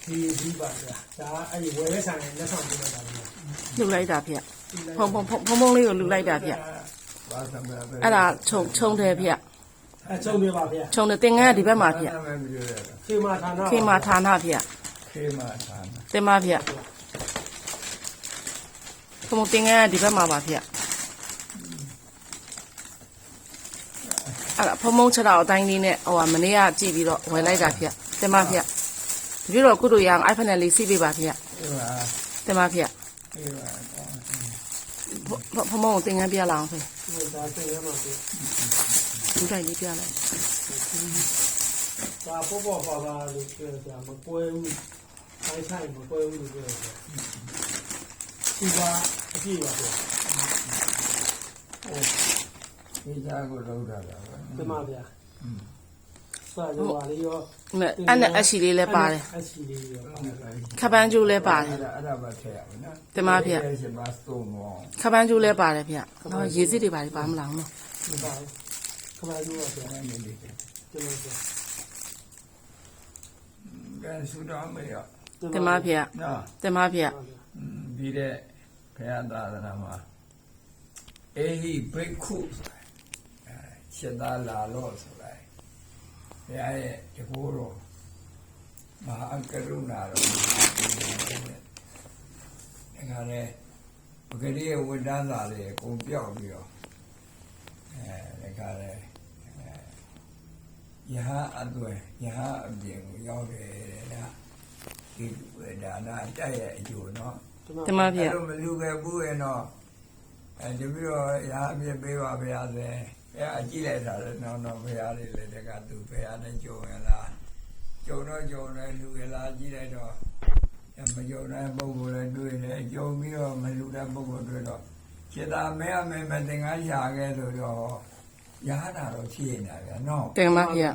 ဒီပါဗျာဒါအဲ့ဒီဝယ်လက်ဆိုင်လက်ဆောင်ပေးတာဗျာ လှူလိုက်တာဗျဖုံလေးကိုလှူလိုက်တာဗျအဲ့ဒါခြုံတယ်ဗျချုံနေပါဗျာခြုံတယ်တင်ငန်းကဒီဘက်မှာဗျခေမာဌာနခေမာဌာနဗျတင်ပါဗျဖုံတင်ငန်းကဒီဘက်မှာပါဗျအဲ့ဒါဖုံချက်တော်အတိုင်းလေးနဲ့ဟိုကမနေ့ကကြည့်ပြီးတော့ဝယ်လိုက်တာဗျတင်ပါဗျတပြည့်တော့ကုတို့ရအောင် iPhone နဲ့လေးစီးပေးပါဗျတင်ပါဗျဖုံကိုတင်ငန်းပြလာအောင်ဖေဒါတင်ရမှာဗျဒီတိုင်းလေးပြလိုက်ဒါပေါ်ပါလို့ပြောကြမပွဲဘူးဆိုင်မပွဲဘူးလို့ပြောတယ်ဒီကအကြည့်ပါဗျဒီသားကိုလောက်တာပါဒီမှာဗျစာရောပါလေးရောအဲ့နဲ့အရှိလေးလည်းပါတယ်အရှိလေးရောခပန်းကျိုးလည်းပါတယ်အဲ့ဒါပါထည့်ရမယ်နော်တင်ပါဗျခပန်းကျိုးလည်းပါတယ်ဗျနော်ရေစစ်တွေပါပါမလားနော်ဒီပါခပန်းကျိုးပါဗျတင်ပါဗျကဲဆူတော်မေရတင်ပါဗျနော်တင်ပါဗျပြီးတဲ့ဘုရားသာသနာမှာအေဟိဘိက္ခုရှင်းသားလာလို့ဆိုလိုက်ဘုရားရဲ့တကူတော်မဟာကရုဏာတော်ဒါကလည်းပဂရိယဝိတ္တန်သာလေးအကုန်ပြောက်ပြီးတော့ဒါကလည်းယဟအသွဲယဟအပြင်ကိုရောက်တယ်ဒါဒီဝေဒနာတက်ရဲ့အကျိုးနော်တင်ပါဗျအဲ့လိုမလူခဲ့ဘူးရဲ့တော့ဒီပြီးတော့ယဟအပြင်ပေးပါဗျာဆိုရင်အကြည့်လိုက်တာလည်းတော့ဘုရားလေးလည်းတကသူဘုရားနဲ့ကြုံရလားကြုံတော့ကြုံတယ်လူရလားကြည့်လိုက်တော့မကြုံတဲ့ပုဂ္ဂိုလ်လည်းတွေ့တယ်ကြုံပြီးတော့မလူတဲ့ပုဂ္ဂိုလ်တွေ့တော့စေတာမဲအမဲမသင်္ကန်းရှာခဲ့ဆိုတော့ရဟနာတော့ဖြစ်နေတာဗျာနော်တင်ပါဗျ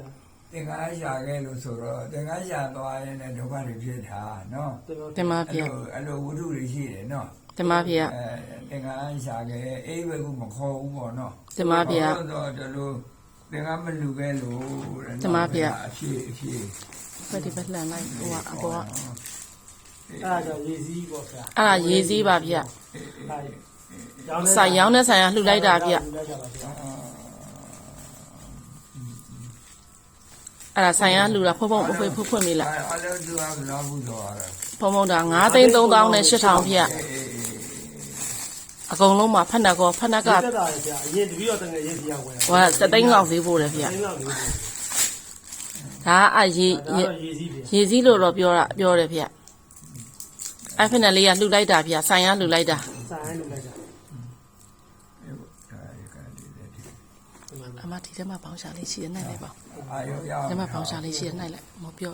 သင်္ကန်းရှာခဲ့လို့ဆိုတော့သင်္ကန်းရှာသွားရင်လည်းဒုက္ခတွေဖြစ်တာနော်တင်ပါဗျအဲ့လိုဝိတုတွေရှိတယ်နော်တင်ပါဗျသင်္ကန်းရှာခဲ့အေးဘယ်ကူမခေါ်ဘူးပေါ့နော်တင်ပါဗျတော့ဒီလိုသင်္ကန်းမလူခဲ့လို့တင်ပါဗျအဖြစ်ဘယ်ဒီဘက်လှန်လိုက်ဟိုကအပေါ်ကအဲ့ဒါကြောင့်ရေးစည်းပေါ့ဗျာအဲ့ဒါရေးစည်းပါဗျဆိုင်ရောင်းတဲ့ဆိုင်ကလှူလိုက်တာဗျအဲ့ဒါဆိုင်ကလှူတာဖွင့်မိလားအဲ့လိုသူကဘယ်လိုဘူးတော့ဖုံတာ9,300,000နဲ့8,000ဗျအကုန်လုံးမှာဖက်နှက်ကဖက်နှက်ကတက်တာဗျာအရင်တပည့်တော်တကယ်ရေးစီရဝယ်ဟိုက3,000,000လောက်ဈေးပို့တယ်ဗျဒါအရေးစည်းလို့တော့ပြောတယ်ဗျအဲ့ဖက်နှက်လေးကလှူလိုက်တာဗျဆိုင်ကလှူလိုက်တာဆိုင်လှူလိုက်တာအမဒီထဲမှာဘောင်းရှာလေးရှိရနိုင်လိုက်ပါအာရောရဒီမှာဘောင်းရှာလေးရှိရနိုင်လိုက်မပြော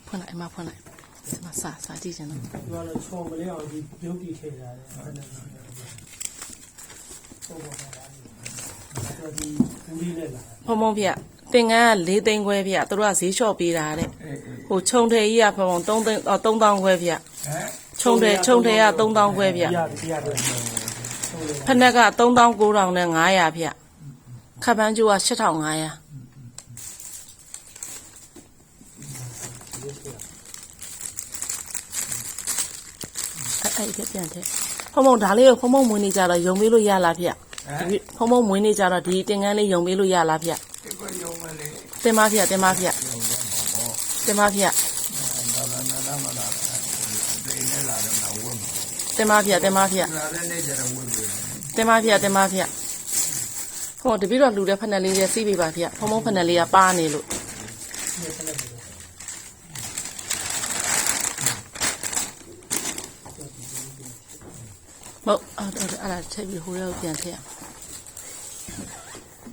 ဖွင့်လိုက်အမဖွင့်လိုက်ဒီမှာစာကြည့်ချင်တော့ဒီကလည်းချော်မလေးအောင်ဒီပြုတ်တီထည့်ရတယ်အဲ့ဒါဒီဘူးလေးနဲ့လာဖုံဗျတင်ငန်းက4 သိန်းခွဲဗျသူတို့ကဈေးလျှော့ပေးတာတဲ့ဟိုခြုံထည်ကြီးကဖုံ3,000ခွဲဗျခြုံထည်က3,000ခွဲဗျဖက်နှက်က39,000နဲ့900ဗျခပ်ပန်းကျိုးက8,500အဲ့ပြန်တဲ့ဖုံဒါလေးကိုဖုံမွေးနေကြတော့ယုံပေးလို့ရလားဗျဖုံမွေးနေကြတော့ဒီတင်ငန်းလေးယုံပေးလို့ရလားဗျတင်ပါဗျတင်ပါဗျတင်ပါဗျတင်ပါဗျတင်ပါဗျတင်ပါဗျတင်ပါဗျဟောတပည့်တော်လူတဲ့ဖက်နယ်လေးတွေစီးပေးပါဗျဖုံဖက်နယ်လေးကပါနေလို့ဟုတ်အဲ့ဒါထည့်ပြီးဟိုရောက်ပြန်ထည့်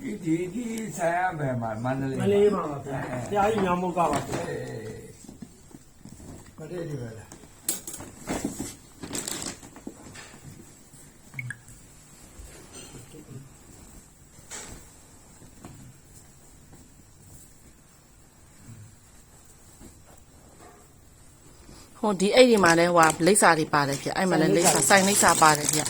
ဒီဆိုင်ရမယ်မှာမန္တလေးမှာပါဗျာ။တရားကြီးညောင်းမုတ်ကပါဗျာ။မတည့်ဒီပဲလားဟိုဒီအဲ့ဒီမှာလဲဟိုလိပ်စာတွေပါတယ်ဗျအဲ့မှာလဲလိပ်စာဆိုင်လိပ်စာပါတယ်ဗျ